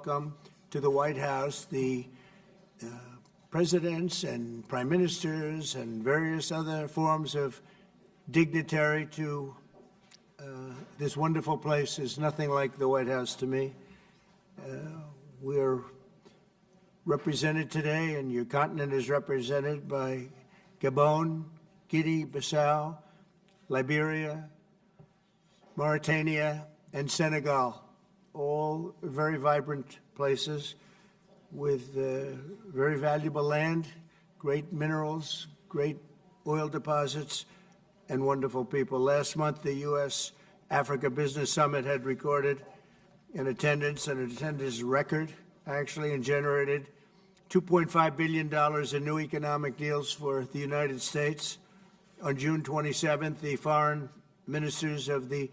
welcome to the White House the presidents and prime ministers and various other forms of dignitary to this wonderful place. Is nothing like the White House to me. We're represented today, and your continent is represented by Gabon, Guinea-Bissau, Liberia, Mauritania, and Senegal, all very vibrant places with very valuable land, great minerals, great oil deposits, and wonderful people. Last month, the U.S.-Africa Business Summit had recorded an attendance record, actually, and generated $2.5 billion in new economic deals for the United States. On June 27th, the foreign ministers of the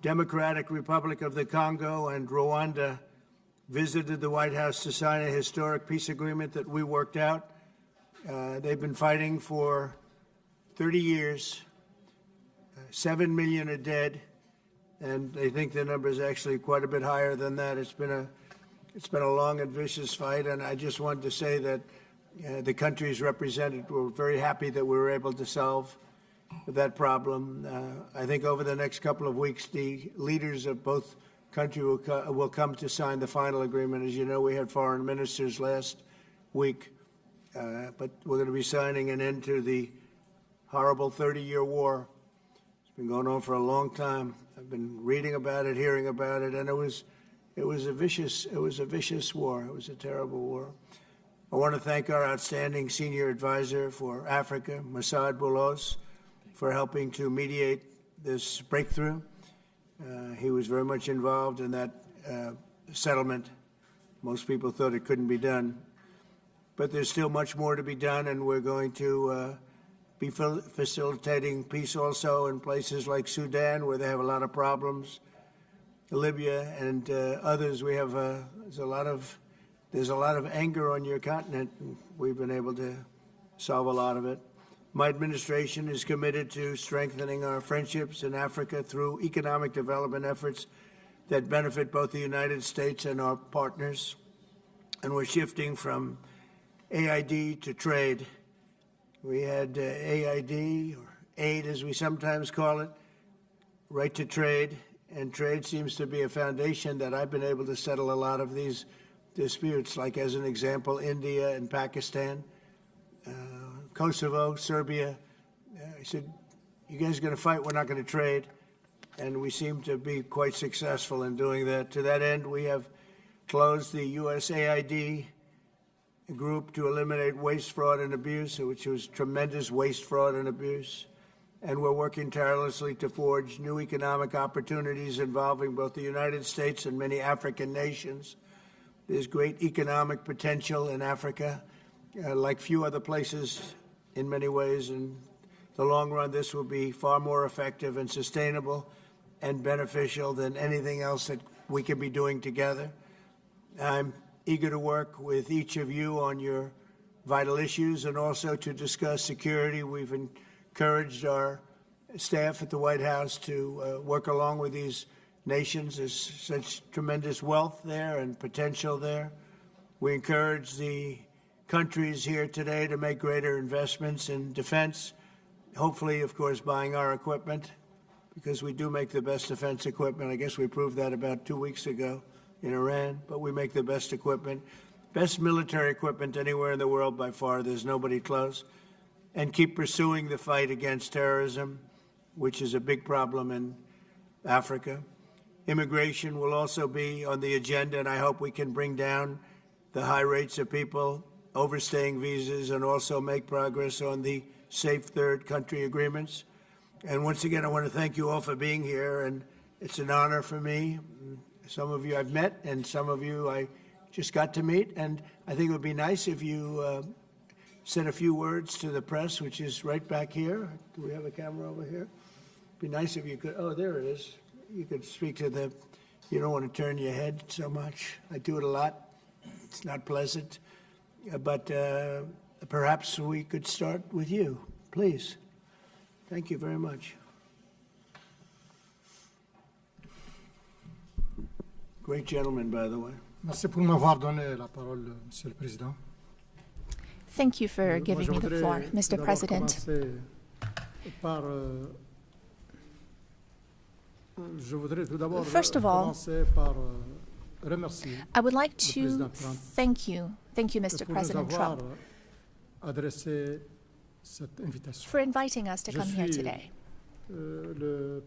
Democratic Republic of the Congo and Rwanda visited the White House to sign a historic peace agreement that we worked out. They've been fighting for 30 years. 7 million are dead, and they think the number is actually quite a bit higher than that. It's been a long and vicious fight, and I just wanted to say that the countries represented were very happy that we were able to solve that problem. I think over the next couple of weeks, the leaders of both countries will come to sign the final agreement. As you know, we had foreign ministers last week, but we're going to be signing an end to the horrible 30-year war. It's been going on for a long time. I've been reading about it, hearing about it, and it was a vicious war. It was a terrible war. I want to thank our outstanding senior advisor for Africa, Masad Boulos, for helping to mediate this breakthrough. He was very much involved in that settlement. Most people thought it couldn't be done. But there's still much more to be done, and we're going to be facilitating peace also in places like Sudan, where they have a lot of problems, Libya and others. We have there's a lot of anger on your continent, and we've been able to solve a lot of it. My administration is committed to strengthening our friendships in Africa through economic development efforts that benefit both the United States and our partners. And we're shifting from AID to trade. We had AID, or aid as we sometimes call it, right to trade. And trade seems to be a foundation that I've been able to settle a lot of these disputes, like as an example, India and Pakistan. Kosovo, Serbia. I said, you guys are going to fight, we're not going to trade. And we seem to be quite successful in doing that. To that end, we have closed the USAID group to eliminate waste, fraud, and abuse, which was tremendous waste, fraud, and abuse. And we're working tirelessly to forge new economic opportunities involving both the United States and many African nations. There's great economic potential in Africa, like few other places in many ways. In the long run, this will be far more effective and sustainable and beneficial than anything else that we can be doing together. I'm eager to work with each of you on your vital issues and also to discuss security. We've encouraged our staff at the White House to work along with these nations. There's such tremendous wealth there and potential there. We encourage the countries here today to make greater investments in defense, hopefully, of course, buying our equipment, because we do make the best defense equipment. I guess we proved that about 2 weeks ago in Iran, but we make the best equipment, best military equipment anywhere in the world by far. There's nobody close. And keep pursuing the fight against terrorism, which is a big problem in Africa. Immigration will also be on the agenda, and I hope we can bring down the high rates of people overstaying visas and also make progress on the safe third country agreements. And once again, I want to thank you all for being here, and it's an honor for me. Some of you I've met, and some of you I just got to meet, and I think it would be nice if you said a few words to the press, which is right back here. Do we have a camera over here? It'd be nice if you could, oh, there it is. You could speak to the, you don't want to turn your head so much. I do it a lot. It's not pleasant. But perhaps we could start with you, please. Thank you very much. Great gentleman, by the way. Merci pour m'avoir donné la parole, Monsieur le Président. Thank you for giving me the floor, Mr. President. First of all, I would like to thank you, Mr. President Trump, for inviting us to come here today. I'm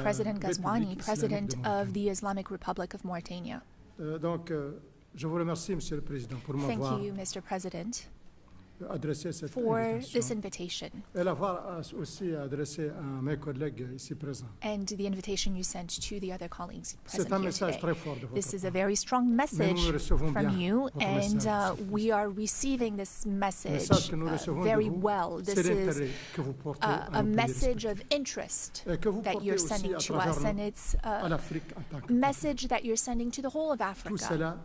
President Ghazouani, President of the Islamic Republic of Mauritania. Thank you, Mr. President, for this invitation and the invitation you sent to the other colleagues present here today. This is a very strong message from you, and we are receiving this message very well. This is a message of interest that you're sending to us, and it's a message that you're sending to the whole of Africa.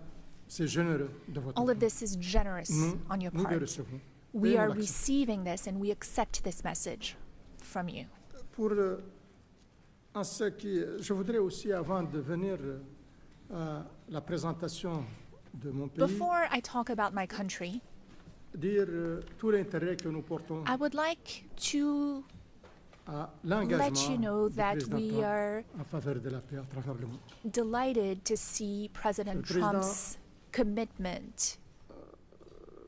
All of this is generous on your part. We are receiving this and we accept this message from you. Before I talk about my country, I would like to let you know that we are delighted to see President Trump's commitment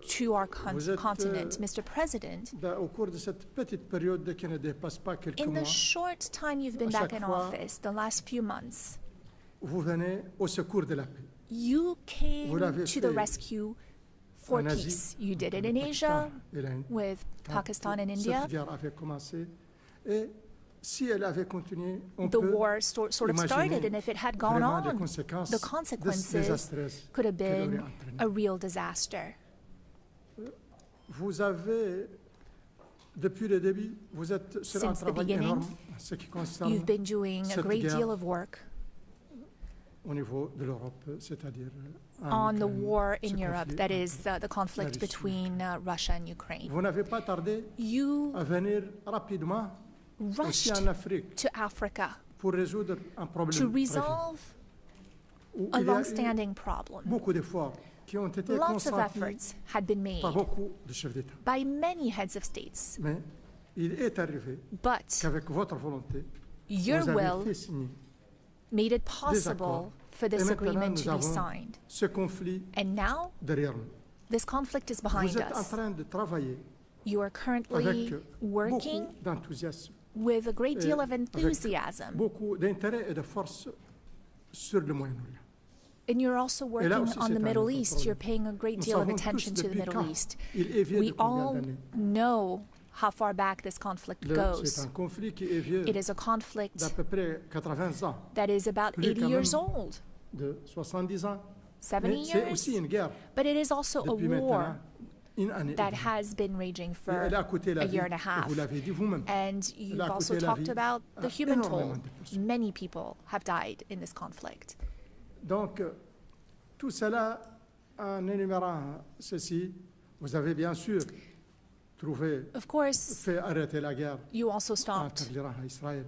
to our continent. Mr. President, in the short time you've been back in office, the last few months, you came to the rescue for peace. You did it in Asia with Pakistan and India. The war sort of started, and if it had gone on, the consequences could have been a real disaster. Since the beginning, you've been doing a great deal of work on the war in Europe, that is the conflict between Russia and Ukraine. You rushed to Africa to resolve a long-standing problem. Lots of efforts had been made by many heads of states, but your will made it possible for this agreement to be signed. And now, this conflict is behind us. You are currently working with a great deal of enthusiasm. And you're also working on the Middle East. You're paying a great deal of attention to the Middle East. We all know how far back this conflict goes. It is a conflict that is about 80 years old, 70 years. But it is also a war that has been raging for a year and a half. And you've also talked about the human toll. Many people have died in this conflict. Donc, tout cela, en énumérant ceci, vous avez bien sûr trouvé, fait arrêter la guerre entre l'Iran et Israël.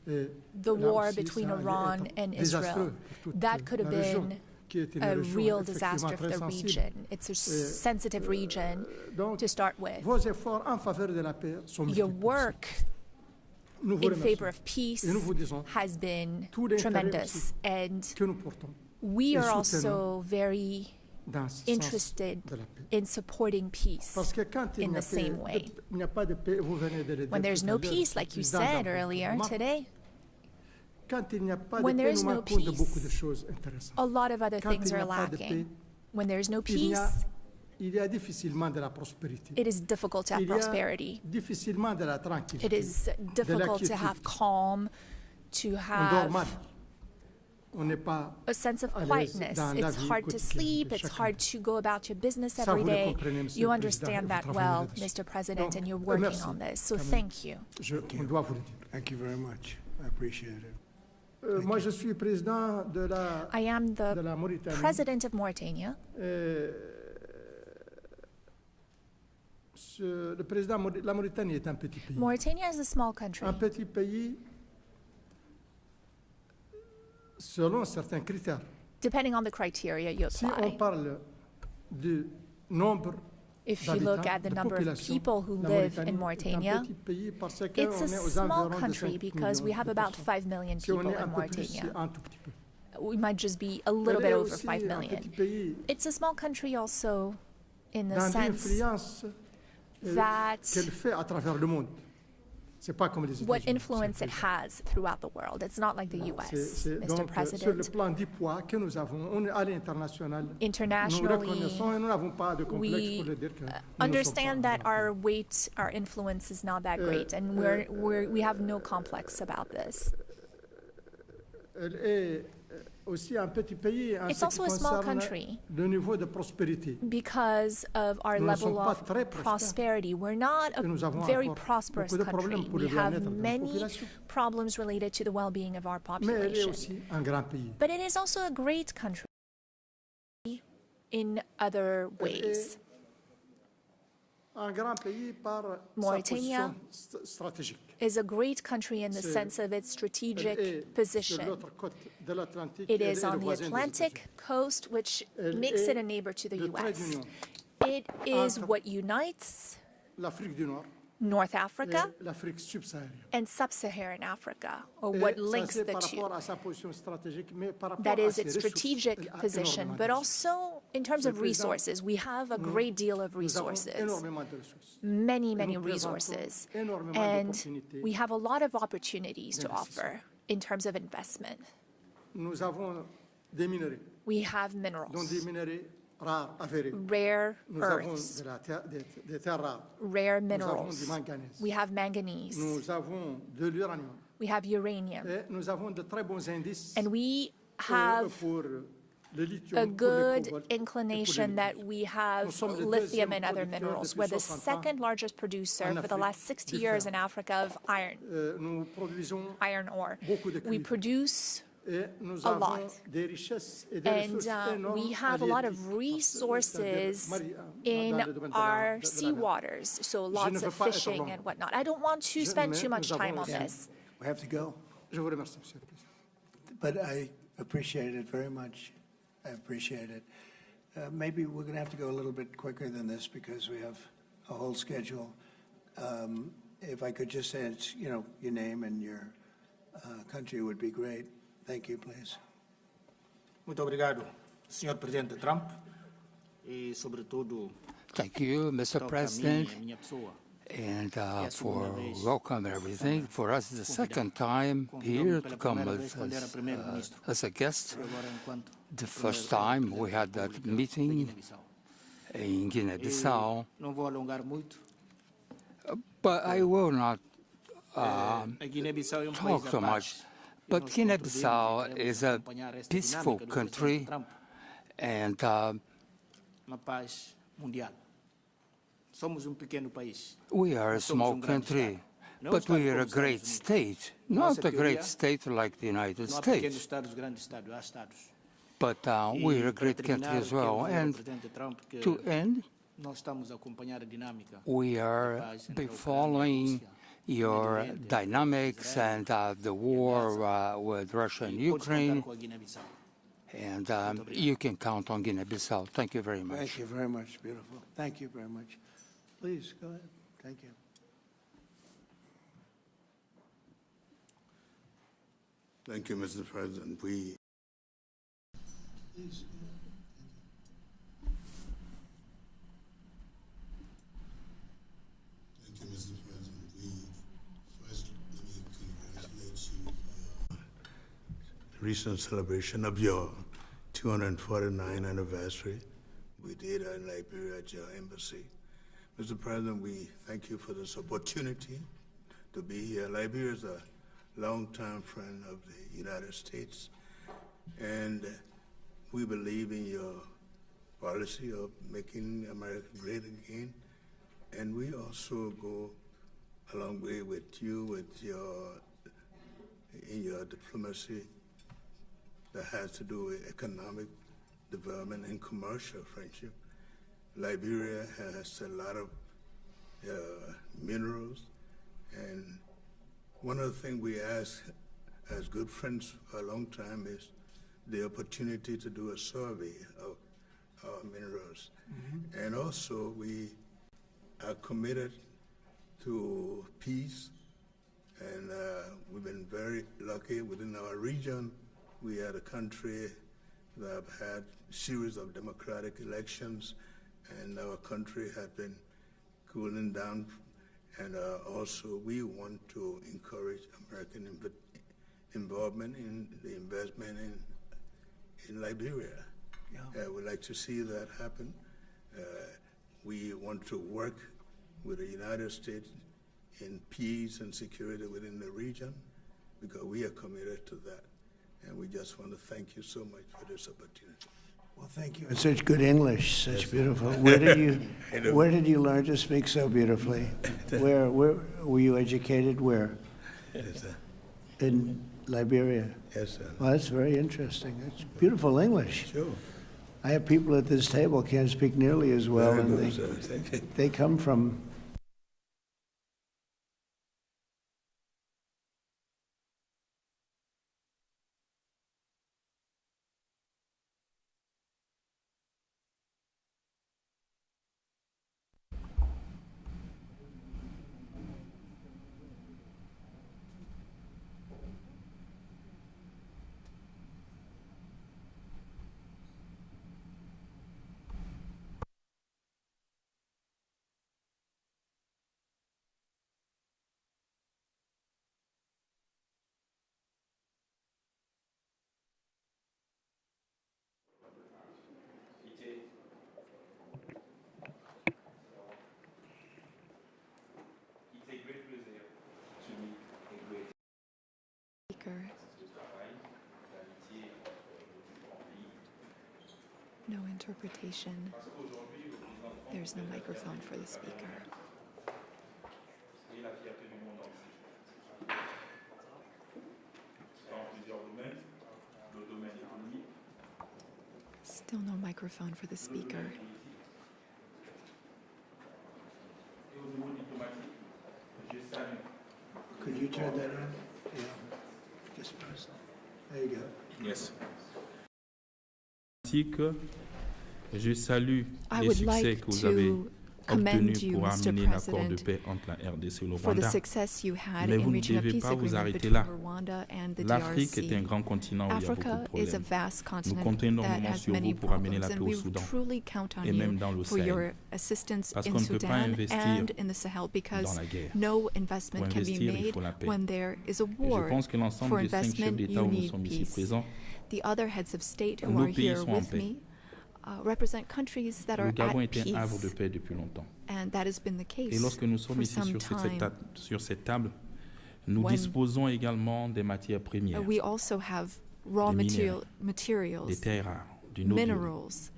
The war between Iran and Israel. That could have been a real disaster for the region. It's a sensitive region to start with. Your work in favor of peace has been tremendous, and we are also very interested in supporting peace in the same way. When there's no peace, like you said earlier today, when there is no peace, a lot of other things are lacking. When there's no peace, it is difficult to have prosperity. It is difficult to have calm, to have a sense of quietness. It's hard to sleep. It's hard to go about your business every day. You understand that well, Mr. President, and you're working on this. So thank you. Thank you very much. I appreciate it. I am the President of Mauritania. Mauritania is a small country. selon certains critères. Depending on the criteria you Si on apply. parle du nombre If you look at the number of people who live in Mauritania, it's a small country because we have about 5 million people in Mauritania. We might just be a little bit over 5 million. It's a small country also in the sense that what influence it has throughout the world. It's not like the U.S., Mr. President. Internationally, we understand that our weight, our influence is not that great, and we have no complex about this. It's also a small country because of our level of prosperity. We're not a very prosperous country. We have many problems related to the well-being of our population. But it is also a great country in other ways. Mauritania is a great country in the sense of its strategic position. It is on the Atlantic coast, which makes it a neighbor to the U.S. It is what unites North Africa and Sub-Saharan Africa, or what links the two. That is its strategic position, but also in terms of resources. We have a great deal of resources, many, many resources, and we have a lot of opportunities to offer in terms of investment. We have minerals, rare earths, rare minerals. We have manganese. We have uranium. And we have a good inclination that we have lithium and other minerals. We're the second largest producer for the last 60 years in Africa of iron ore. We produce a lot, and we have a lot of resources in our seawaters, so lots of fishing and whatnot. I don't want to spend too much time on this. We have to go. But I appreciate it very much. I appreciate it. Maybe we're going to have to go a little bit quicker than this because we have a whole schedule. If I could just say, your name and your country would be great. Thank you, please. Muito obrigado, Sr. Presidente Trump, e sobretudo. Thank you, Mr. President, and for welcome and everything. For us, it's the second time here to come as a guest. The first time we had that meeting in Guinea-Bissau, but I will not talk so much. But Guinea-Bissau is a peaceful country and we are a small country, but we are a great state, not a great state like the United States. But we are a great country as well. And to end, we are following your dynamics and the war with Russia and Ukraine, and you can count on Guinea-Bissau. Thank you very much. Thank you very much. Beautiful. Thank you very much. Please, go ahead. Thank you. Thank you, Mr. President. Please. Recent celebration of your 249th anniversary. We did in Liberia at your embassy. Mr. President, we thank you for this opportunity to be here. Liberia is a longtime friend of the United States, and we believe in your policy of making America great again. And we also go a long way with you in your diplomacy that has to do with economic development and commercial friendship. Liberia has a lot of minerals, and one of the things we ask as good friends for a long time, is the opportunity to do a survey of our minerals. And also we are committed to peace, and we've been very lucky within our region. We are a country that have had a series of democratic elections, and our country has been cooling down. And also we want to encourage American involvement in the investment in Liberia. We'd like to see that happen. We want to work with the United States in peace and security within the region, because we are committed to that. And we just want to thank you so much for this opportunity. Well, thank you. It's such good English, such beautiful. Where did you learn to speak so beautifully? Where were you educated? Where? Yes, sir. In Liberia. Yes, sir. Well, that's very interesting. It's beautiful English. Sure. I have people at this table can't speak nearly as well, Very and good, sir. Thank you. they come from No interpretation. There's no microphone for the speaker. Still no microphone for the speaker. Could you turn that on? Yeah. Just press that. There you go. Yes. Je salue I les would succès like que vous avez to obtenus commend you, pour Mr. amener l'accord de President, paix entre la RDC et le for the Rwanda. success you had Mais in vous ne reaching a devez peace pas vous agreement arrêter between là. Rwanda and the L'Afrique est un DRC. grand continent où il y a beaucoup Africa de is a problèmes. vast Nous continent comptons that énormément has sur many vous pour amener problems, la paix and au we Soudan truly count on et même you dans le for Sahel. your assistance Parce in qu'on ne peut pas Sudan investir and in the Sahel, because dans la guerre. no investment Pour can be investir, il made faut la paix. when there is a Et je war. pense que For l'ensemble des 5 chefs investment, d'État you où nous need sommes ici peace. présents, The other heads of state who nos are pays here sont en with paix. me represent countries that le are Gabon at est un havre de peace, paix depuis longtemps. and that has been the case Et lorsque nous sommes for ici some time. sur cette table, nous When disposons également des matières premières, We also have raw Des minéraux, des materials, terres rares, du noble. minerals,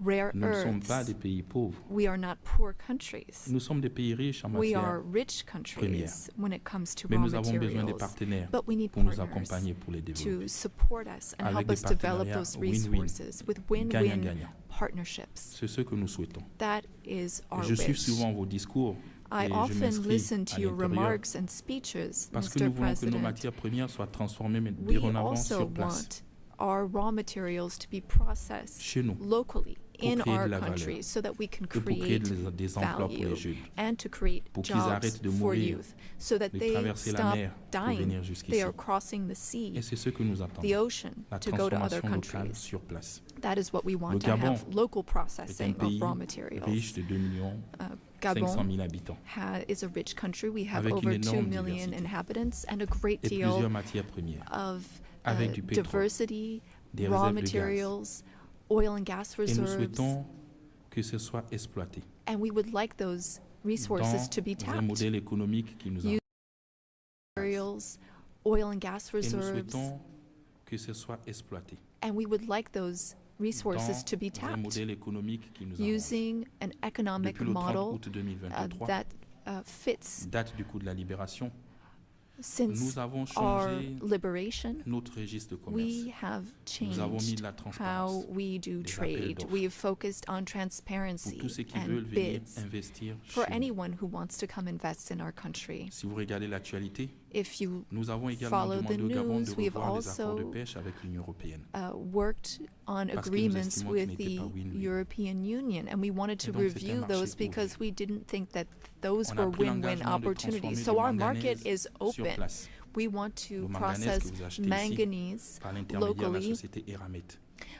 rare Nous ne sommes pas earths. des pays pauvres. We are not poor countries. Nous sommes des pays riches en We matière, are rich countries when it comes to mais raw nous avons besoin des materials. partenaires But we need pour nous partners accompagner pour les développer. to support us and Avec help des us develop partenariats those win-win, resources with win-win gagnant-gagnant. partnerships. C'est ce que nous souhaitons. That is Et our je suis wish. souvent vos discours I et je often m'inscris listen to à your l'intérieur remarks and speeches, parce que Mr. nous voulons que nos President. matières premières soient transformées mais We dorénavant also sur place, want our raw materials to be processed chez nous, locally in créer de our la valeur countries so that we can et pour créer create des emplois pour les value jeunes, and to create pour qu'ils jobs arrêtent de for mourir, youth so that de they traverser la stop mer pour dying. venir They jusqu'ici. are crossing the sea, Et c'est ce que nous attendons, the ocean, la to go to other transformation locale countries. sur place. That is what we want Le to Gabon have, local est un processing of pays raw riche materials. de 2 millions Gabon 500 000 habitants, is a rich country. We have avec over une 2 énorme million diversité inhabitants and a great et deal plusieurs matières premières, of avec du pétrole, diversity, des raw réserves de gaz. materials, oil and gas Et nous reserves, souhaitons que ce soit exploité and we would like those resources to be dans un tapped. modèle économique qui nous a. Use materials, oil and gas Et nous reserves, souhaitons que ce soit exploité and we would like those resources to be dans un tapped modèle économique qui nous a. using an economic Depuis le 30 model août 2023, that fits date du coup de la libération, since nous avons our changé liberation. notre registre de commerce. We have Nous avons mis changed de la transparence, how we do des appels trade. d'offres. We have focused on Pour transparency tous ceux qui veulent and venir bids investir for chez nous. anyone who wants to come invest in our country. Si vous regardez l'actualité, If you Nous avons également follow the demandé au Gabon de news, we've revoir les accords de also pêche avec l'Union européenne. worked on Parce que nous agreements estimons with qu'ils the n'étaient pas win-win. European Union, and we wanted to Et donc, c'est un review marché those because ouvert. we didn't think that those On a were pris win-win l'engagement de opportunities. transformer So le our market manganèse is sur open. place. We want to Le manganèse process que vous achetez ici manganese par l'intermédiaire de la locally, société Eramet.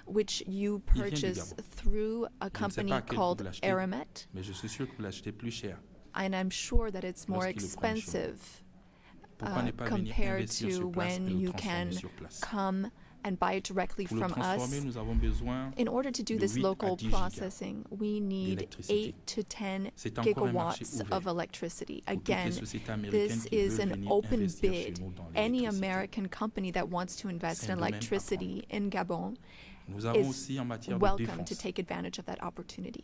which you Il vient du purchase Gabon. through a Je ne sais company pas à quel prix called vous l'achetez, Aramet, mais je suis sûr que vous l'achetez plus cher. and I'm sure that it's more Lorsqu'ils le prennent chez vous. expensive Pourquoi ne pas venir compared investir to sur place et when le you transformer can sur place? come and buy it directly Pour le from transformer, us. nous avons besoin In order to do de this 8 à local 10 gigas processing, we need d'électricité. 8 to 10 C'est encore un marché gigawatts ouvert of electricity. pour toutes les Again, sociétés américaines this qui is veulent an venir open investir chez bid. nous dans Any l'électricité. American company that wants to invest C'est in un domaine electricity in Gabon Nous avons is aussi en matière de welcome to défense take advantage of that opportunity.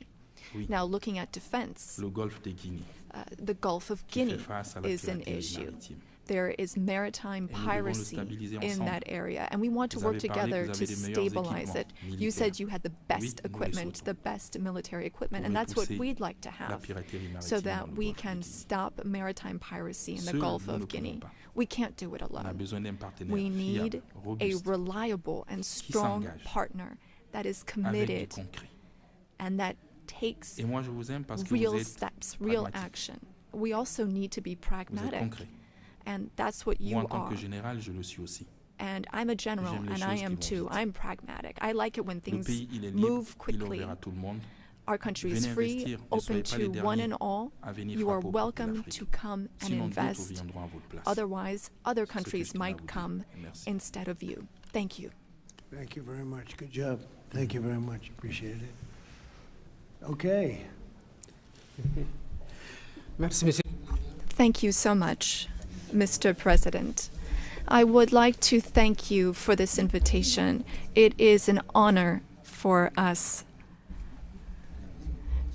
Oui. Now, looking at defense, le golfe de Guinée, the Gulf of qui fait Guinea face à la is an piraterie issue. maritime. There is maritime Et nous devons le piracy stabiliser in ensemble. that area, and we want to Vous work avez parlé together que vous to avez des meilleurs stabilize it. équipements You militaires. said you had the best Oui, nous les equipment, souhaitons. the best military equipment, Pour and that's what repousser we'd like to la have, piraterie maritime so dans that le we golfe de can Guinée. stop maritime piracy in the Seuls, Gulf nous ne of Guinea. pouvons pas. We can't do it On a alone. besoin d'un partenaire We need fiable, a robuste, reliable and strong s'engage partner that is avec du committed concret. and that takes Et moi, je vous aime parce que real vous êtes steps, real pragmatique. action. We also need to be Vous êtes pragmatic, concret. and that's what you Moi, en tant are. que général, je le suis aussi. And I'm a general, J'aime les and I choses qui am vont too. vite. I'm pragmatic. I like it when Le things pays, il est libre, move il est quickly. ouvert à tout le monde. Our country is Venez free, investir, ne open soyez pas les to one derniers and all. à venir You are frapper aux portes de welcome l'Afrique. to come and Sinon, d'autres invest. viendront à votre place. Otherwise, other C'est ce que countries je tenais à might vous dire. come Merci. instead of you. Thank you. Thank you very much. Good job. Thank you very much. Appreciate it. Okay. Merci, Monsieur. Thank you so much, Mr. President. I would like to thank you for this invitation. It is an honor for us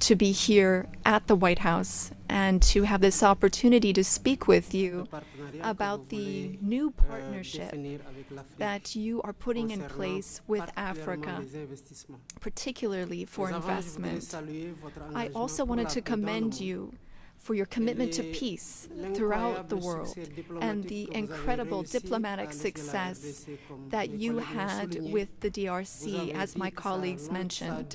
to be here at the White House and to have this opportunity to speak with you about the new partnership that you are putting in place with Africa, particularly for investment. I also wanted to commend you for your commitment to peace throughout the world and the incredible diplomatic success that you had with the DRC, as my colleagues mentioned.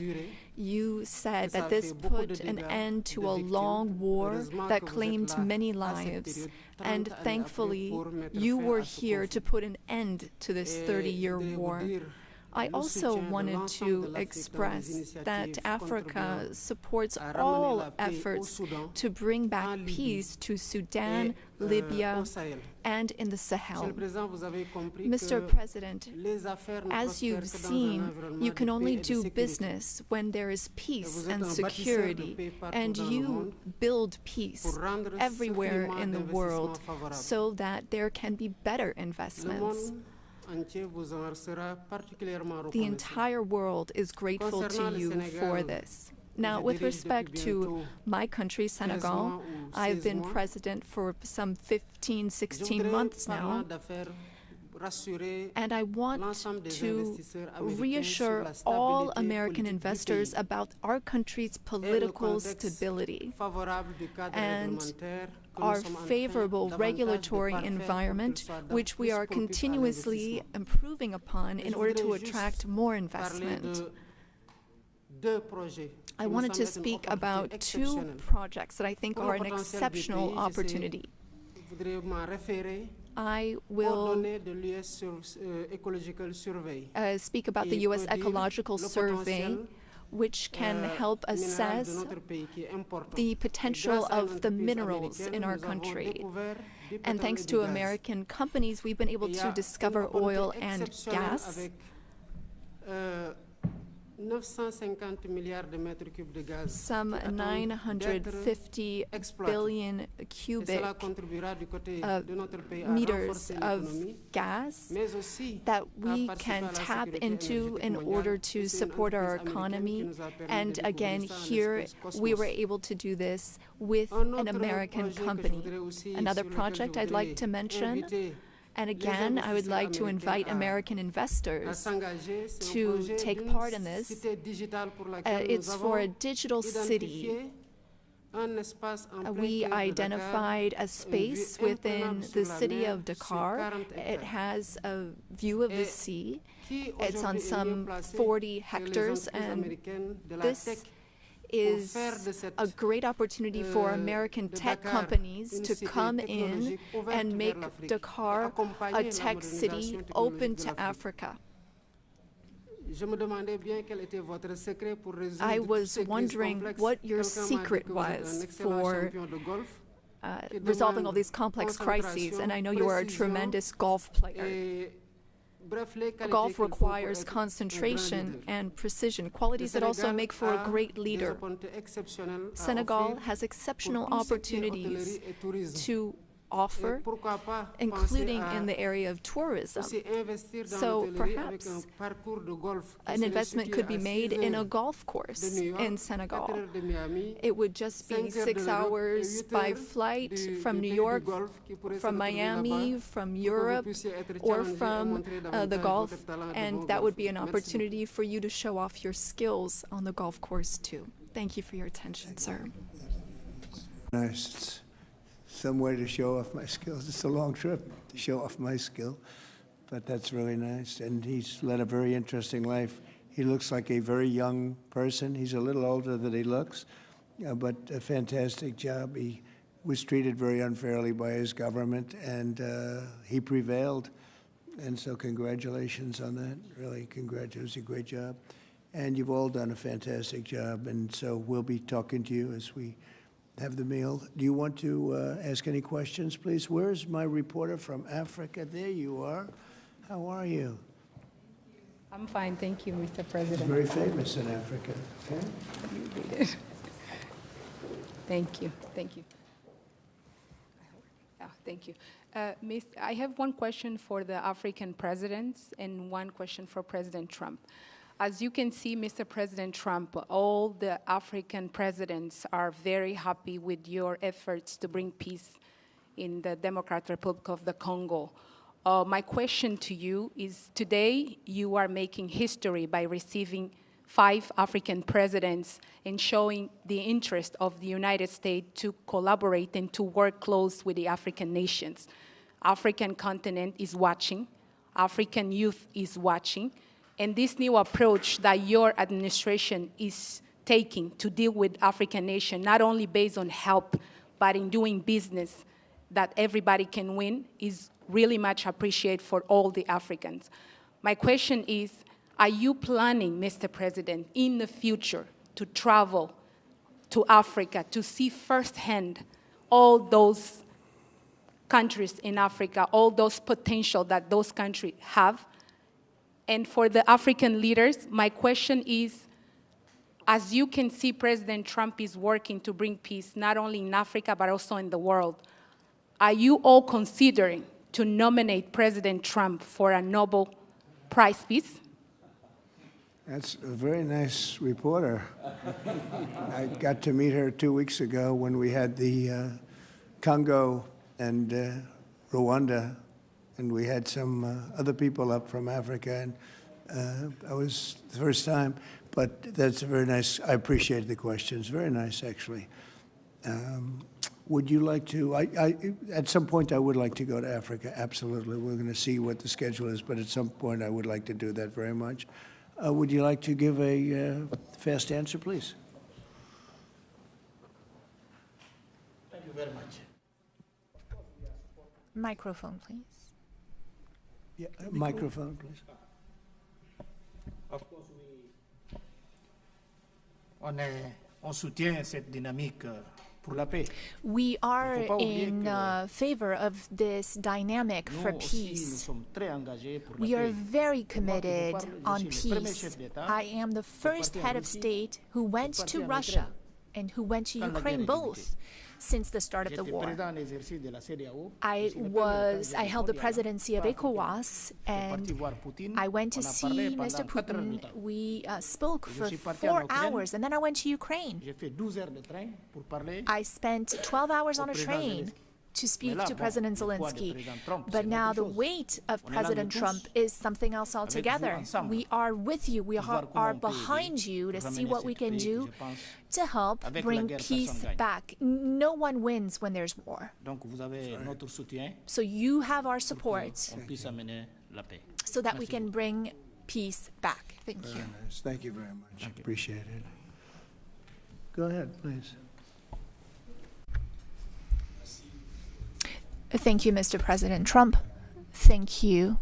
You said that this put an end to a long war that claimed many lives, and thankfully, you were here to put an end to this 30-year war. I also wanted to express that Africa supports all efforts to bring back peace to Sudan, Libya, and in the Sahel. Mr. President, as you've seen, you can only do business when there is peace and security, and you build peace everywhere in the world so that there can be better investments. The entire world is grateful to you for this. Now, with respect to my country, Senegal, I've been president for some 15, 16 months now, and I want to reassure all American investors about our country's political stability and our favorable regulatory environment, which we are continuously improving upon in order to attract more investment. I wanted to speak about two projects that I think are an exceptional opportunity. I will speak about the U.S. Ecological Survey, which can help assess the potential of the minerals in our country. And thanks to American companies, we've been able to discover oil and gas. Some 950 billion cubic meters of gas that we can tap into in order to support our economy. And again, here we were able to do this with an American company. Another project I'd like to mention, and again, I would like to invite American investors to take part in this. It's for a digital city We identified a space within the city of Dakar. It has a view of the sea. It's on some 40 hectares, and this is a great opportunity for American tech companies to come in and make Dakar a tech city open to Africa. I was wondering what your secret was for resolving all these complex crises, and I know you are a tremendous golf player. Golf requires concentration and precision, qualities that also make for a great leader. Senegal has exceptional opportunities to offer, including in the area of tourism. So perhaps an investment could be made in a golf course in Senegal. It would just be 6 hours by flight from New York, from Miami, from Europe, or from the Gulf, and that would be an opportunity for you to show off your skills on the golf course too. Thank you for your attention, sir. Nice. Some way to show off my skills. It's a long trip to show off my skill, but that's really nice. And he's led a very interesting life. He looks like a very young person. He's a little older than he looks, but a fantastic job. He was treated very unfairly by his government, and he prevailed. And so congratulations on that. Really, congratulations. It was a great job. And you've all done a fantastic job, and so we'll be talking to you as we have the meal. Do you want to ask any questions, please? Where's my reporter from Africa? There you are. How are you? I'm fine, thank you, Mr. President. Very famous in Africa. Okay? You read it. Thank you, thank you. Thank you. I have one question for the African presidents and one question for President Trump. As you can see, Mr. President Trump, all the African presidents are very happy with your efforts to bring peace in the Democratic Republic of the Congo. My question to you is, today you are making history by receiving 5 African presidents and showing the interest of the United States to collaborate and to work close with the African nations. African continent is watching, African youth is watching, and this new approach that your administration is taking to deal with African nations, not only based on help, but in doing business that everybody can win, is really much appreciated for all the Africans. My question is, are you planning, Mr. President, in the future to travel to Africa to see firsthand all those countries in Africa, all those potential that those countries have? And for the African leaders, my question is, as you can see, President Trump is working to bring peace, not only in Africa, but also in the world. Are you all considering to nominate President Trump for a Nobel Prize Peace? That's a very nice reporter. I got to meet her 2 weeks ago when we had the Congo and Rwanda, and we had some other people up from Africa, and I was the first time, but that's very nice. I appreciate the questions. Very nice, actually. Would you like to, at some point I would like to go to Africa, absolutely. We're going to see what the schedule is, but at some point I would like to do that very much. Would you like to give a fast answer, please? Thank you very much. Microphone, please. Yeah, microphone, please. Of course, on soutient cette dynamique pour la paix. We are in favor of this dynamic for peace. We are very committed on peace. I am the first head of state who went to Russia and who went to Ukraine both since the start of the war. I held the presidency of ECOWAS, and I went to see Mr. Putin. We spoke for 4 hours, and then I went to Ukraine. I spent 12 hours on a train to speak to President Zelensky. But now the weight of President Trump is something else altogether. We are with you. We are behind you to see what we can do to help bring peace back. No one wins when there's war. So you have our support so that we can bring peace back. Thank you. Nice. Thank you very much. Appreciate it. Go ahead, please. Thank you, Mr. President Trump. Thank you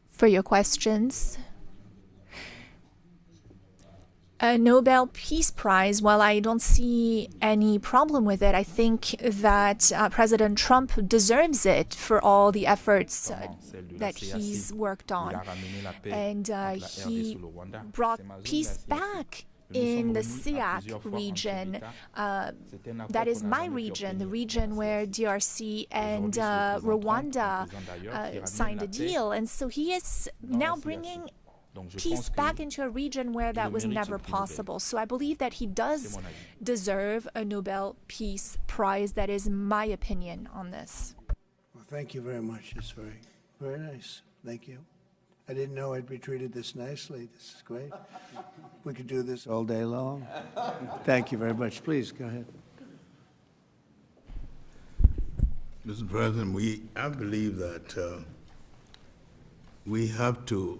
for your questions. A Nobel Peace Prize, well, I don't see any problem with it. I think that President Trump deserves it for all the efforts that he's worked on. And he brought peace back in the SEAC region. That is my region, the region where DRC and Rwanda signed a deal. And so he is now bringing peace back into a region where that was never possible. So I believe that he does deserve a Nobel Peace Prize. That is my opinion on this. Well, thank you very much. It's very, very nice. Thank you. I didn't know I'd be treated this nicely. This is great. We could do this all day long. Thank you very much. Please, go ahead. Mr. President, I believe that we have to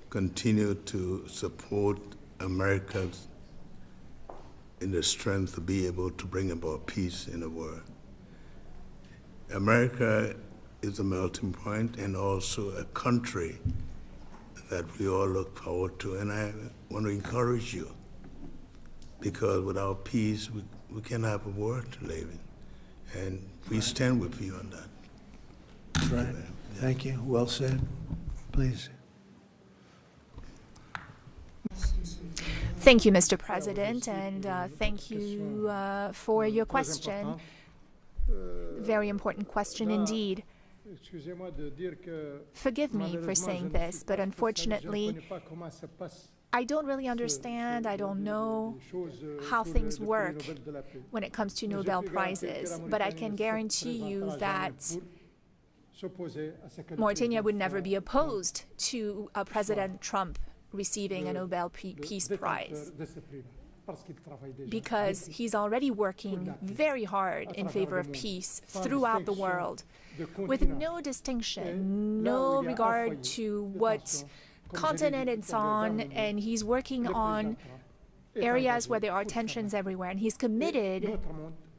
continue to support America in the strength to be able to bring about peace in the world. America is a melting point and also a country that we all look forward to. And I want to encourage you, because without peace, we can't have a world to live in. And we stand with you on that. That's right. Thank you. Well said. Please. Thank you, Mr. President, and thank you for your question. Very important question indeed. Forgive me for saying this, but unfortunately, I don't really understand, I don't know how things work when it comes to Nobel Prizes, but I can guarantee you that Mauritania would never be opposed to President Trump receiving a Nobel Peace Prize, because he's already working very hard in favor of peace throughout the world, with no distinction, no regard to what continent it's on, and he's working on areas where there are tensions everywhere, and he's committed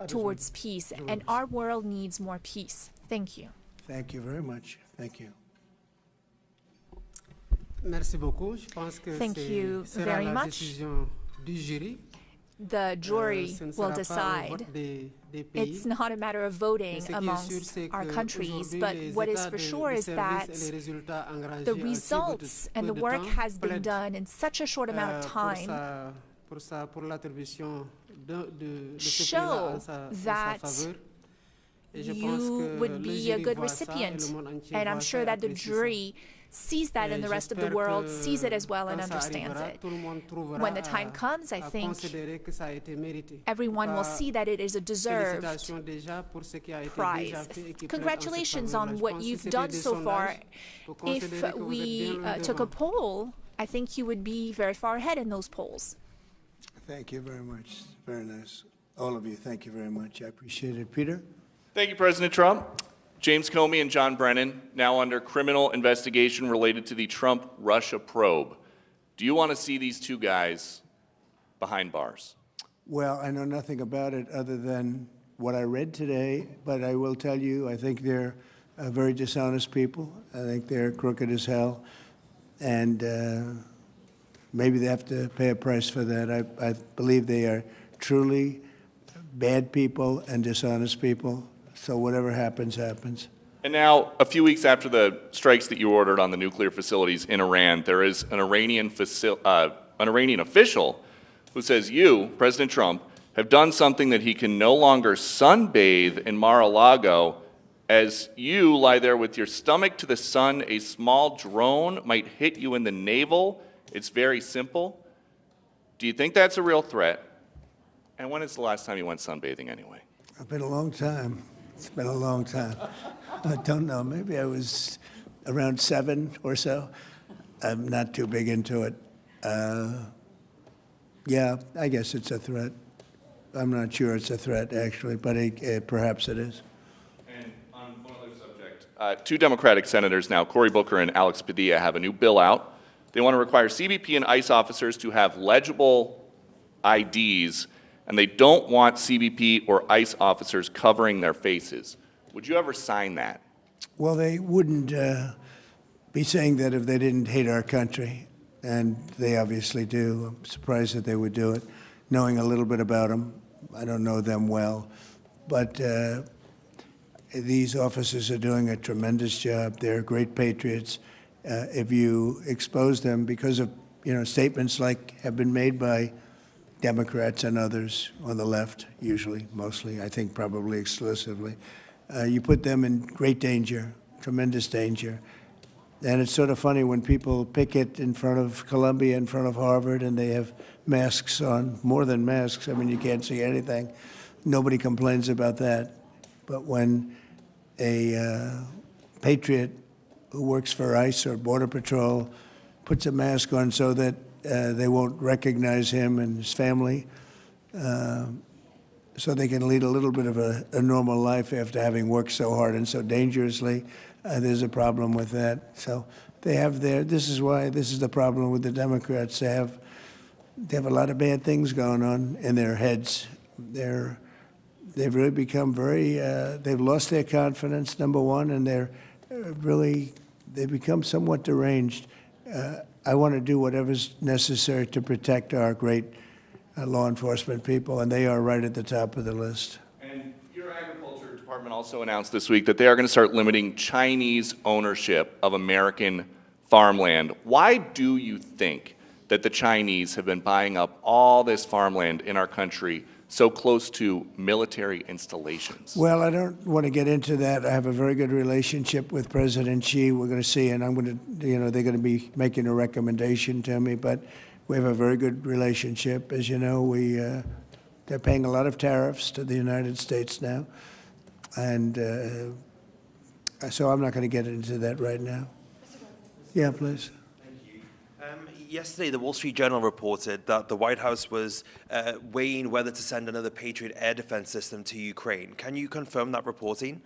towards peace, and our world needs more peace. Thank you. Thank you very much. Thank you. Thank you very much. The jury will decide. It's not a matter of voting amongst our countries, but what is for sure is that the results and the work has been done in such a short amount of time show that you would be a good recipient. And I'm sure that the jury sees that, and the rest of the world sees it as well and understands it. When the time comes, I think everyone will see that it is a deserved prize. Congratulations on what you've done so far. If we took a poll, I think you would be very far ahead in those polls. Thank you very much. Very nice. All of you, thank you very much. I appreciate it. Peter? Thank you, President Trump. James Comey and John Brennan, now under criminal investigation related to the Trump-Russia probe. Do you want to see these two guys behind bars? Well, I know nothing about it other than what I read today, but I will tell you, I think they're very dishonest people. I think they're crooked as hell, and maybe they have to pay a price for that. I believe they are truly bad people and dishonest people. So whatever happens, happens. And now, a few weeks after the strikes that you ordered on the nuclear facilities in Iran, there is an Iranian official who says you, President Trump, have done something that he can no longer sunbathe in Mar-a-Lago. As you lie there with your stomach to the sun, a small drone might hit you in the navel. It's very simple. Do you think that's a real threat? And when is the last time you went sunbathing anyway? It's been a long time. It's been a long time. I don't know. Maybe I was around 7 or so. I'm not too big into it. Yeah, I guess it's a threat. I'm not sure it's a threat, actually, but perhaps it is. And on one other subject, 2 Democratic senators now, Cory Booker and Alex Padilla, have a new bill out. They want to require CBP and ICE officers to have legible IDs, and they don't want CBP or ICE officers covering their faces. Would you ever sign that? Well, they wouldn't be saying that if they didn't hate our country, and they obviously do. I'm surprised that they would do it, knowing a little bit about them. I don't know them well, but these officers are doing a tremendous job. They're great patriots. If you expose them because of statements like have been made by Democrats and others on the left, usually, mostly, I think probably exclusively, you put them in great danger, tremendous danger. And it's sort of funny when people picket in front of Columbia, in front of Harvard, and they have masks on, more than masks. I mean, you can't see anything. Nobody complains about that. But when a patriot who works for ICE or Border Patrol puts a mask on so that they won't recognize him and his family, so they can lead a little bit of a normal life after having worked so hard and so dangerously, there's a problem with that. So they have this is the problem with the Democrats. They have a lot of bad things going on in their heads. They've really become they've lost their confidence, number one, and they've become somewhat deranged. I want to do whatever's necessary to protect our great law enforcement people, and they are right at the top of the list. And your Agriculture Department also announced this week that they are going to start limiting Chinese ownership of American farmland. Why do you think that the Chinese have been buying up all this farmland in our country so close to military installations? Well, I don't want to get into that. I have a very good relationship with President Xi. We're going to see, and I'm going to, they're going to be making a recommendation to me, but we have a very good relationship. As you know, they're paying a lot of tariffs to the United States now, and so I'm not going to get into that right now. Yeah, please. Yesterday, the Wall Street Journal reported that the White House was weighing whether to send another Patriot air defense system to Ukraine. Can you confirm that reporting?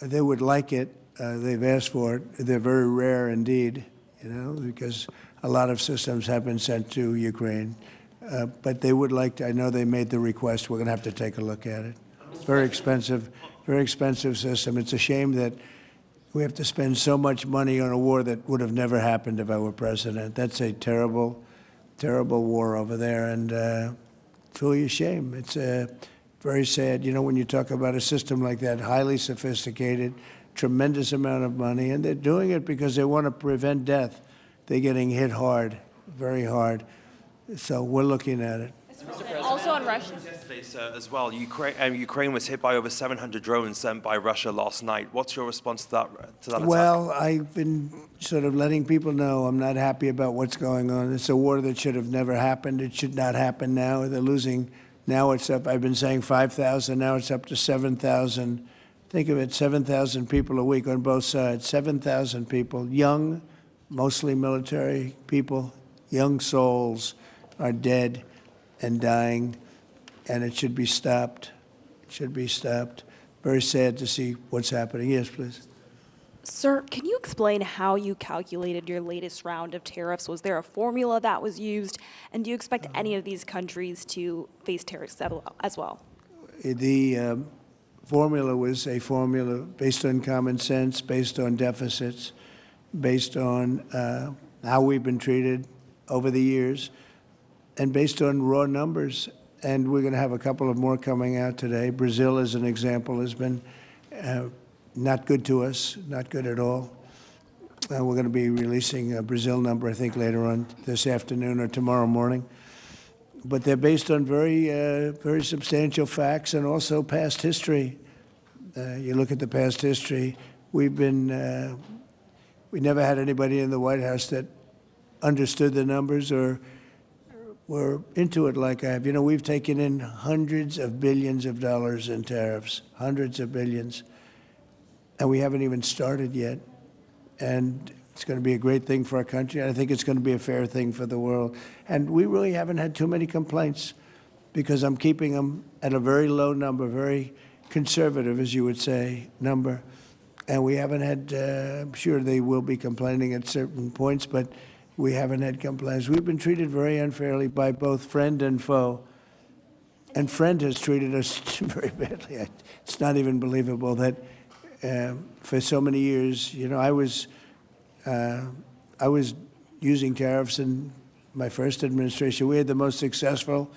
They would like it. They've asked for it. They're very rare indeed, because a lot of systems have been sent to Ukraine. But they would like to. I know they made the request. We're going to have to take a look at it. It's very expensive system. It's a shame that we have to spend so much money on a war that would have never happened if I were president. That's a terrible, terrible war over there, and it's really a shame. It's very sad. When you talk about a system like that, highly sophisticated, tremendous amount of money, and they're doing it because they want to prevent death. They're getting hit hard, very hard. So we're looking at it. Also on Russia. Yesterday, sir, as well, Ukraine was hit by over 700 drones sent by Russia last night. What's your response to that attack? Well, I've been sort of letting people know I'm not happy about what's going on. It's a war that should have never happened. It should not happen now. They're losing. Now it's up. I've been saying 5,000. Now it's up to 7,000. Think of it, 7,000 people a week on both sides. 7,000 people, young, mostly military people, young souls are dead and dying, and it should be stopped. It should be stopped. Very sad to see what's happening. Yes, please. Sir, can you explain how you calculated your latest round of tariffs? Was there a formula that was used? And do you expect any of these countries to face tariffs as well? The formula was a formula based on common sense, based on deficits, based on how we've been treated over the years, and based on raw numbers. And we're going to have a couple of more coming out today. Brazil, as an example, has been not good to us, not good at all. We're going to be releasing a Brazil number, I think, later on this afternoon or tomorrow morning. But they're based on very substantial facts and also past history. You look at the past history. We never had anybody in the White House that understood the numbers or were into it like I have. You know, we've taken in hundreds of billions of dollars in tariffs, hundreds of billions, and we haven't even started yet. And it's going to be a great thing for our country. I think it's going to be a fair thing for the world. And we really haven't had too many complaints because I'm keeping them at a very low number, very conservative, as you would say, number. And we haven't had, I'm sure they will be complaining at certain points, but we haven't had complaints. We've been treated very unfairly by both friend and foe. And friend has treated us very badly. It's not even believable that for so many years, you know, I was using tariffs in my first administration. We had the most successful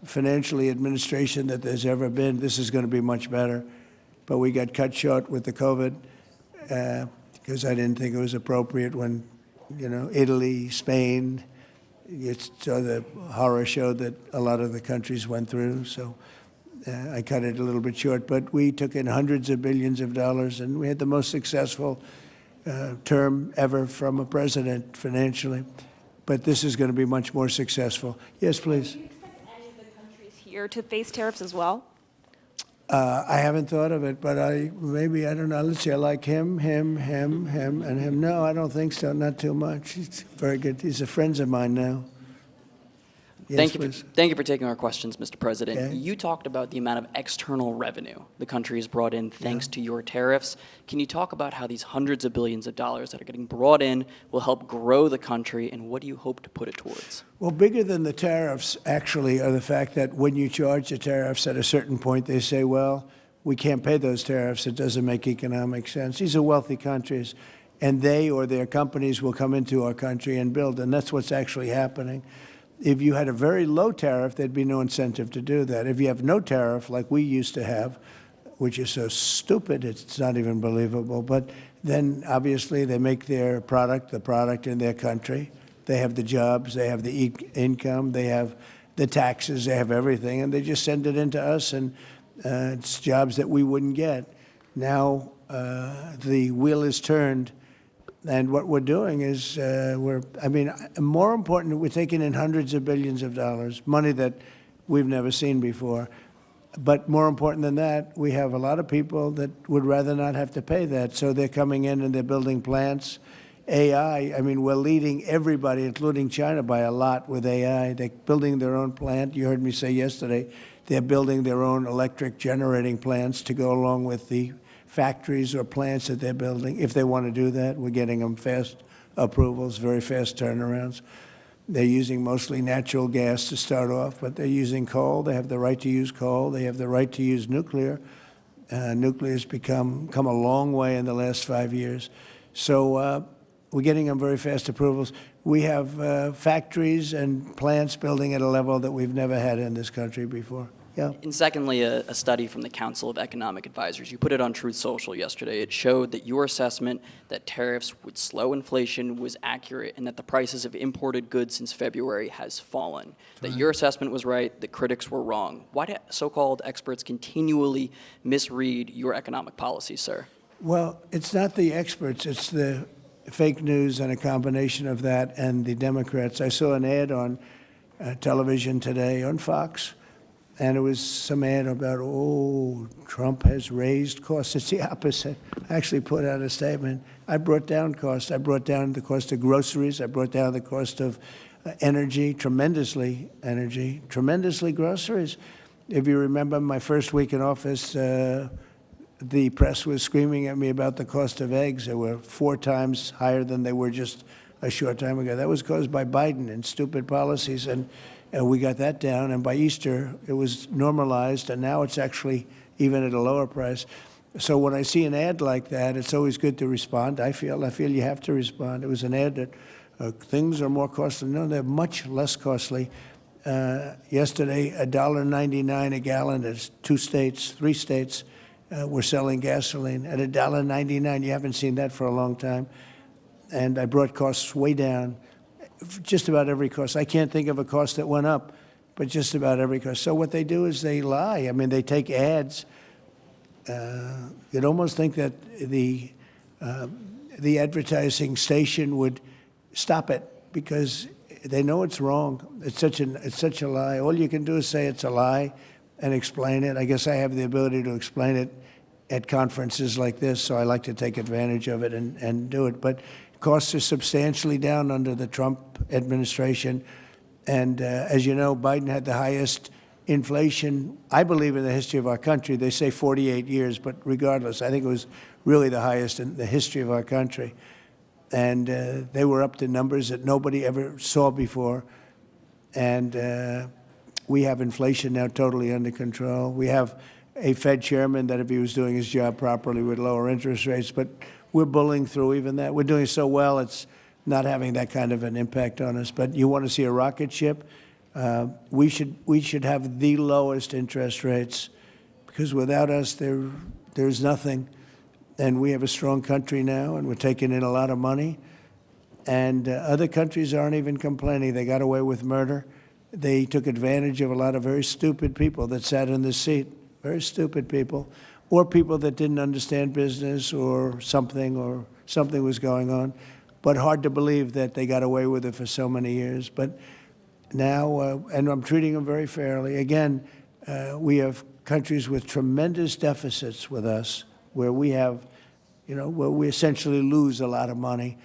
financially administration that there's ever been. This is going to be much better. But we got cut short with the COVID because I didn't think it was appropriate when, you know, Italy, Spain, you saw the horror show that a lot of the countries went through. So I cut it a little bit short. But we took in hundreds of billions of dollars, and we had the most successful term ever from a president financially. But this is going to be much more successful. Yes, please. Do you expect any of the countries here to face tariffs as well? I haven't thought of it, but maybe, I don't know. Let's see, I like him, and him. No, I don't think so, not too much. He's very good. He's a friend of mine now. Yes, Thank you for taking our questions, Mr. President. Okay. You talked about the amount of external revenue the country has brought in thanks to your tariffs. Can you talk about how these hundreds of billions of dollars that are getting brought in will help grow the country, and what do you hope to put it towards? Well, bigger than the tariffs, actually, are the fact that when you charge the tariffs at a certain point, they say, well, we can't pay those tariffs. It doesn't make economic sense. These are wealthy countries, and they or their companies will come into our country and build, and that's what's actually happening. If you had a very low tariff, there'd be no incentive to do that. If you have no tariff, like we used to have, which is so stupid, it's not even believable, but then obviously they make their product, the product in their country. They have the jobs, they have the income, they have the taxes, they have everything, and they just send it into us, and it's jobs that we wouldn't get. Now the wheel is turned. And what we're doing is more important, we're taking in hundreds of billions of dollars, money that we've never seen before. But more important than that, we have a lot of people that would rather not have to pay that. So they're coming in and they're building plants. AI, we're leading everybody, including China, by a lot with AI. They're building their own plant. You heard me say yesterday, they're building their own electric generating plants to go along with the factories or plants that they're building. If they want to do that, we're getting them fast approvals, very fast turnarounds. They're using mostly natural gas to start off, but they're using coal. They have the right to use coal. They have the right to use nuclear. Nuclear's come a long way in the last 5 years. So we're getting them very fast approvals. We have factories and plants building at a level that we've never had in this country before. Yeah. And secondly, a study from the Council of Economic Advisors. You put it on Truth Social yesterday. It showed that your assessment that tariffs would slow inflation was accurate, and that the prices of imported goods since February has fallen. That your assessment was right, the critics were wrong. Why do so-called experts continually misread your economic policy, sir? Well, it's not the experts. It's the fake news and a combination of that and the Democrats. I saw an ad on television today on Fox, and it was some ad about, Trump has raised costs. It's the opposite. I actually put out a statement. I brought down costs. I brought down the cost of groceries. I brought down the cost of energy, tremendously groceries. If you remember my first week in office, the press was screaming at me about the cost of eggs. They were 4 times higher than they were just a short time ago. That was caused by Biden and stupid policies, and we got that down, and by Easter, it was normalized, and now it's actually even at a lower price. So when I see an ad like that, it's always good to respond. I feel you have to respond. It was an ad that things are more costly. No, they're much less costly. Yesterday, $1.99 a gallon. There's 3 states were selling gasoline at $1.99. You haven't seen that for a long time. And I brought costs way down. Just about every cost. I can't think of a cost that went up, but just about every cost. So what they do is they lie. They take ads. You'd almost think that the advertising station would stop it, because they know it's wrong. It's such a lie. All you can do is say it's a lie and explain it. I guess I have the ability to explain it at conferences like this, so I like to take advantage of it and do it. But costs are substantially down under the Trump administration. And as you know, Biden had the highest inflation, I believe, in the history of our country. They say 48 years, but regardless, I think it was really the highest in the history of our country. And they were up to numbers that nobody ever saw before. And we have inflation now totally under control. We have a Fed chairman that, if he was doing his job properly, would lower interest rates. But we're bullying through even that. We're doing so well, it's not having that kind of an impact on us. But you want to see a rocket ship? We should have the lowest interest rates, because without us, there's nothing. And we have a strong country now, and we're taking in a lot of money. And other countries aren't even complaining. They got away with murder. They took advantage of a lot of very stupid people that sat in the seat, very stupid people, or people that didn't understand business or something was going on. But hard to believe that they got away with it for so many years. But now, and I'm treating them very fairly. Again, we have countries with tremendous deficits with us, where we have, where we essentially lose a lot of money.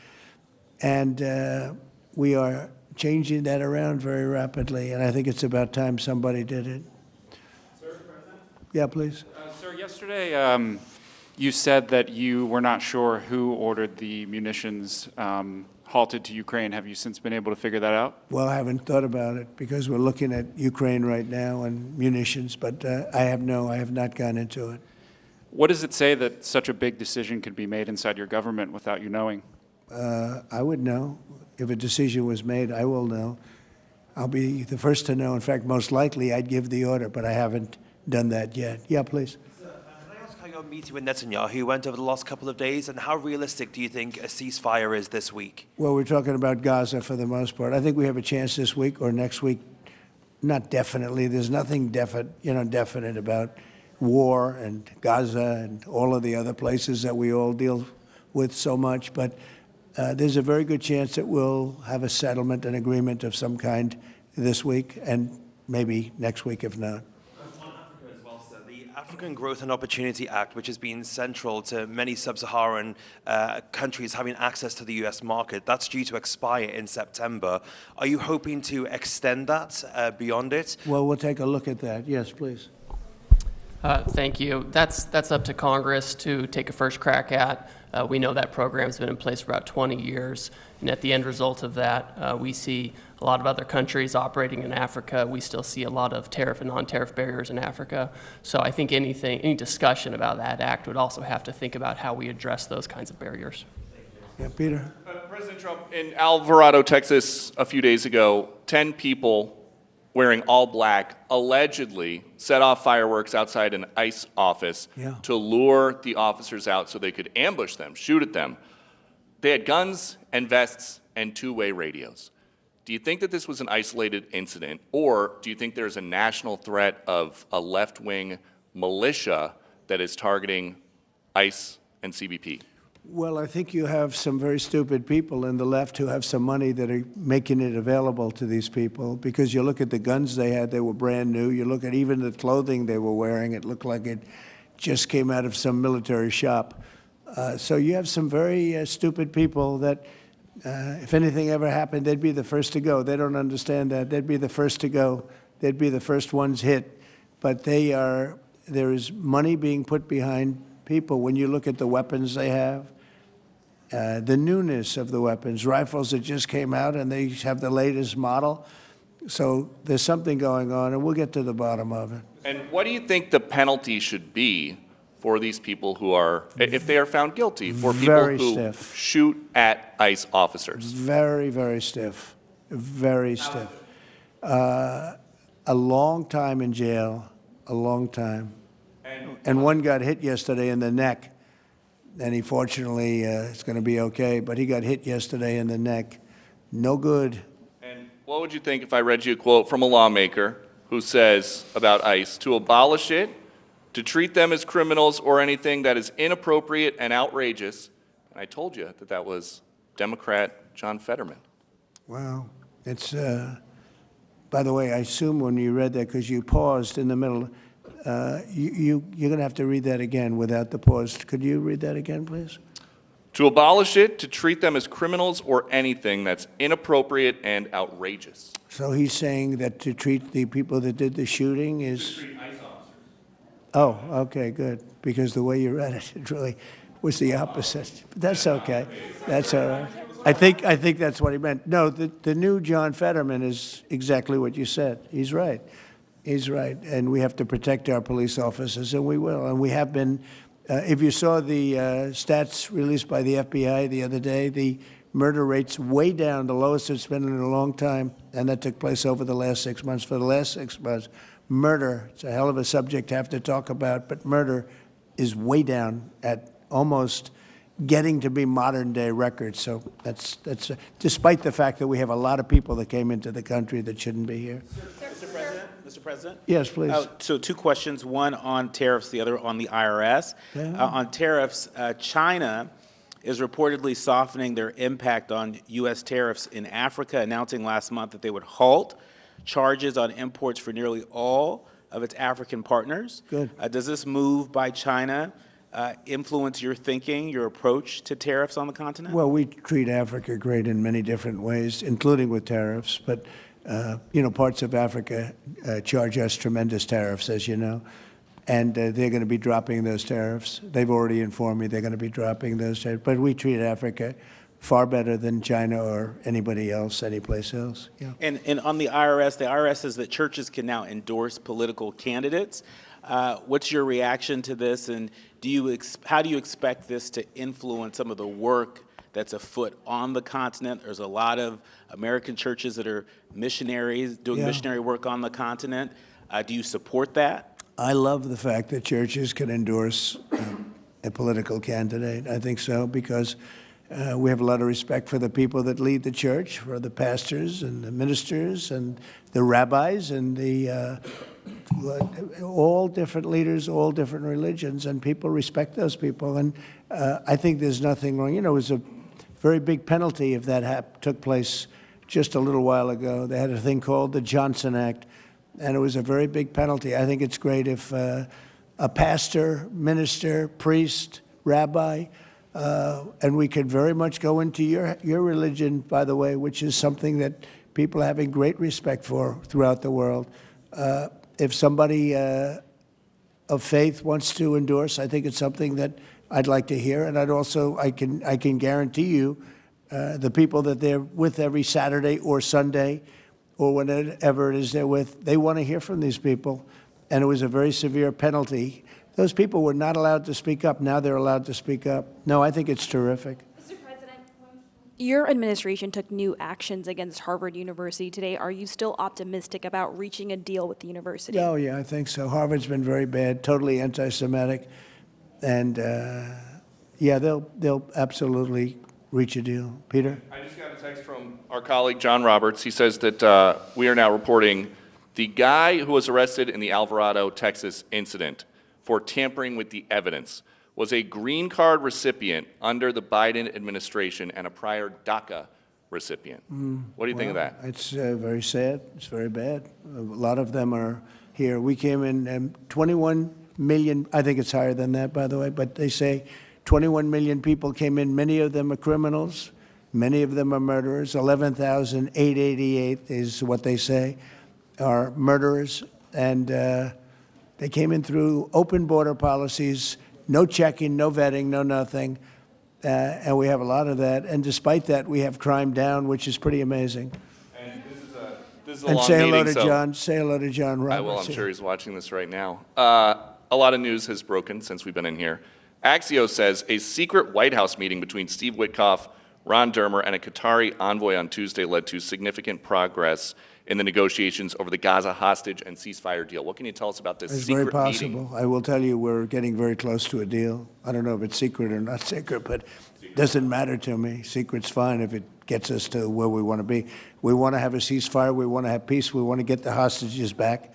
And we are changing that around very rapidly, and I think it's about time somebody did it. Sir, President? Yeah, please. Sir, yesterday you said that you were not sure who ordered the munitions halted to Ukraine. Have you since been able to figure that out? Well, I haven't thought about it, because we're looking at Ukraine right now and munitions, but I have not gone into it. What does it say that such a big decision could be made inside your government without you knowing? I would know. If a decision was made, I will know. I'll be the first to know. In fact, most likely I'd give the order, but I haven't done that yet. Yeah, please. Can I ask how your meeting with Netanyahu went over the last couple of days, and how realistic do you think a ceasefire is this week? Well, we're talking about Gaza for the most part. I think we have a chance this week or next week. Not definitely. There's nothing definite about war and Gaza and all of the other places that we all deal with so much. But there's a very good chance that we'll have a settlement, an agreement of some kind this week, and maybe next week if not. On Africa as well, sir. The African Growth and Opportunity Act, which has been central to many sub-Saharan countries having access to the U.S. market, that's due to expire in September. Are you hoping to extend that beyond it? Well, we'll take a look at that. Yes, please. Thank you. That's up to Congress to take a first crack at. We know that program's been in place for about 20 years, and at the end result of that, we see a lot of other countries operating in Africa. We still see a lot of tariff and non-tariff barriers in Africa. So I think any discussion about that act would also have to think about how we address those kinds of barriers. Yeah, Peter. President Trump, in Alvarado, Texas, a few days ago, 10 people wearing all black allegedly set off fireworks outside an ICE office to lure the officers out so they could ambush them, shoot at them. They had guns and vests and two-way radios. Do you think that this was an isolated incident, or do you think there's a national threat of a left-wing militia that is targeting ICE and CBP? Well, I think you have some very stupid people in the left who have some money that are making it available to these people, because you look at the guns they had, they were brand new. You look at even the clothing they were wearing, it looked like it just came out of some military shop. So you have some very stupid people that, if anything ever happened, they'd be the first to go. They don't understand that. They'd be the first to go. They'd be the first ones hit. But there is money being put behind people. When you look at the weapons they have, the newness of the weapons, rifles that just came out and they have the latest model. So there's something going on, and we'll get to the bottom of it. And what do you think the penalty should be for these people who are, if they are found guilty, for people who shoot at ICE officers? Very, very stiff. Very stiff. A long time in jail, a long time. And one got hit yesterday in the neck. And he fortunately is going to be okay, but he got hit yesterday in the neck. No good. And what would you think if I read you a quote from a lawmaker who says about ICE, to abolish it, to treat them as criminals or anything that is inappropriate and outrageous? And I told you that that was Democrat John Fetterman. Wow. It's, by the way, I assume when you read that, because you paused in the middle, you're going to have to read that again without the pause. Could you read that again, please? To abolish it, to treat them as criminals or anything that's inappropriate and outrageous. So he's saying that to treat the people that did the shooting is... To treat ICE officers. Oh, okay, good. Because the way you read it, it really was the opposite. But that's okay. That's all right. I think that's what he meant. No, the new John Fetterman is exactly what you said. He's right. He's right. And we have to protect our police officers, and we will. And we have been, if you saw the stats released by the FBI the other day, the murder rate's way down, the lowest it's been in a long time, and that took place over the last 6 months. For the last 6 months, murder, it's a hell of a subject to have to talk about, but murder is way down at almost getting to be modern-day records. So that's despite the fact that we have a lot of people that came into the country that shouldn't be here. Mr. President? Yes, please. So 2 questions, one on tariffs, the other on the IRS. Yeah. On tariffs, China is reportedly softening their impact on U.S. tariffs in Africa, announcing last month that they would halt charges on imports for nearly all of its African partners. Good. Does this move by China influence your thinking, your approach to tariffs on the continent? Well, we treat Africa great in many different ways, including with tariffs. But, you know, parts of Africa charge us tremendous tariffs, as you know. And they're going to be dropping those tariffs. They've already informed me they're going to be dropping those tariffs. But we treat Africa far better than China or anybody else, anyplace else. Yeah. And on the IRS says that churches can now endorse political candidates. What's your reaction to this, and how do you expect this to influence some of the work that's afoot on the continent? There's a lot of American churches that are missionaries doing missionary work on the continent. Do you support that? I love the fact that churches can endorse a political candidate. I think so, because we have a lot of respect for the people that lead the church, for the pastors and the ministers and the rabbis and the all different leaders, all different religions, and people respect those people. And I think there's nothing wrong. You know, it was a very big penalty if that took place just a little while ago. They had a thing called the Johnson Act, and it was a very big penalty. I think it's great if a pastor, minister, priest, rabbi, and we could very much go into your religion, by the way, which is something that people are having great respect for throughout the world. If somebody of faith wants to endorse, I think it's something that I'd like to hear. And I can guarantee you the people that they're with every Saturday or Sunday or whenever it is they're with, they want to hear from these people. And it was a very severe penalty. Those people were not allowed to speak up. Now they're allowed to speak up. No, I think it's terrific. Mr. President, your administration took new actions against Harvard University today. Are you still optimistic about reaching a deal with the university? Oh, yeah, I think so. Harvard's been very bad, totally anti-Semitic. And, yeah, they'll absolutely reach a deal. Peter? I just got a text from our colleague, John Roberts. He says that we are now reporting the guy who was arrested in the Alvarado, Texas incident for tampering with the evidence was a green card recipient under the Biden administration and a prior DACA recipient. What do you think of that? It's very sad. It's very bad. A lot of them are here. We came in 21 million, I think it's higher than that, by the way, but they say 21 million people came in. Many of them are criminals. Many of them are murderers. 11,888 is what they say are murderers. And they came in through open border policies, no checking, no vetting, no nothing. And we have a lot of that. And despite that, we have crime down, which is pretty amazing. And this is a And long say hello meeting, to so John. Say hello to John Roberts. I will. I'm sure he's watching this right now. A lot of news has broken since we've been in here. Axios says a secret White House meeting between Steve Witkoff, Ron Dermer, and a Qatari envoy on Tuesday led to significant progress in the negotiations over the Gaza hostage and ceasefire deal. What can you tell us about this It's secret very possible. meeting? I will tell you we're getting very close to a deal. I don't know if it's secret or not secret, but it doesn't matter to me. Secret's fine if it gets us to where we want to be. We want to have a ceasefire. We want to have peace. We want to get the hostages back.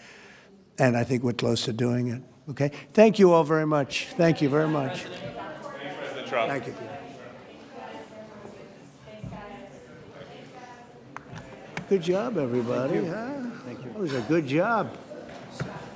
And I think we're close to doing it. Okay? Thank you all very much. Thank you very much. Thanks, President Trump. Thank you, Peter. Good job, everybody. Thank you. That was a good job.